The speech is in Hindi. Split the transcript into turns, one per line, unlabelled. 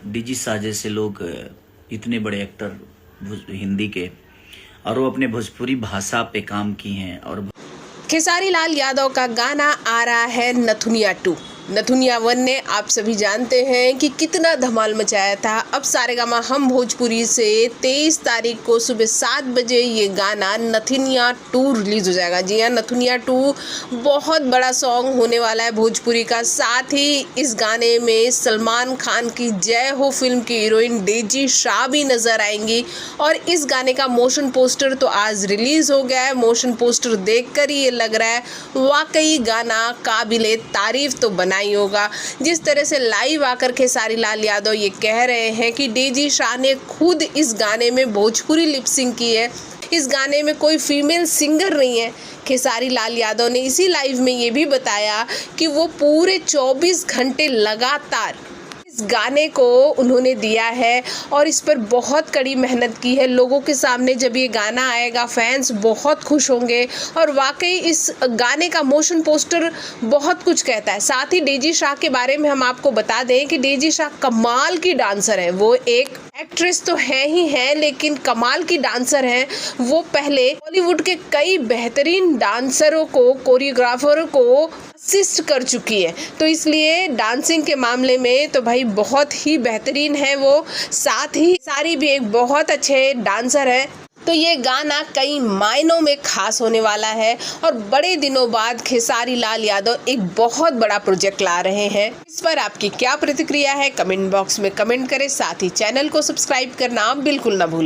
डीजी शाह जैसे लोग इतने बड़े एक्टर हिंदी के, और वो अपने भोजपुरी भाषा पे काम किए हैं। और
खेसारी लाल यादव का गाना आ रहा है नथुनिया 2। नथुनिया 1 ने आप सभी जानते हैं कि कितना धमाल मचाया था। अब सारेगामा हम भोजपुरी से 23 तारीख को सुबह 7 बजे ये गाना नथुनिया 2 रिलीज हो जाएगा। जी हाँ, नथुनिया 2 बहुत बड़ा सॉन्ग होने वाला है भोजपुरी का। साथ ही इस गाने में सलमान खान की जय हो फिल्म की हीरोइन डेजी शाह भी नजर आएंगी। और इस गाने का मोशन पोस्टर तो आज रिलीज हो गया है। मोशन पोस्टर देखकर ही ये लग रहा है वाकई गाना काबिले तारीफ तो बना ही होगा। जिस तरह से लाइव आकर खेसारी लाल यादव ये कह रहे हैं कि डेजी शाह ने खुद इस गाने में भोजपुरी लिपसिंग की है। इस गाने में कोई फीमेल सिंगर नहीं है। खेसारी लाल यादव ने इसी लाइव में ये भी बताया कि वो पूरे 24 घंटे लगातार इस गाने को उन्होंने दिया है और इस पर बहुत कड़ी मेहनत की है। लोगों के सामने जब ये गाना आएगा फैंस बहुत खुश होंगे। और वाकई इस गाने का मोशन पोस्टर बहुत कुछ कहता है। साथ ही डेजी शाह के बारे में हम आपको बता दें कि डेजी शाह कमाल की डांसर है। वो एक एक्ट्रेस तो है ही है, लेकिन कमाल की डांसर हैं। वो पहले बॉलीवुड के कई बेहतरीन डांसरों को, कोरियोग्राफरों को असिस्ट कर चुकी है। तो इसलिए डांसिंग के मामले में तो भाई बहुत ही बेहतरीन है वो। साथ ही सारी भी एक बहुत अच्छे डांसर है। तो ये गाना कई मायनों में खास होने वाला है और बड़े दिनों बाद खेसारी लाल यादव एक बहुत बड़ा प्रोजेक्ट ला रहे हैं। इस पर आपकी क्या प्रतिक्रिया है, कमेंट बॉक्स में कमेंट करें। साथ ही चैनल को सब्सक्राइब करना बिल्कुल ना भूलें।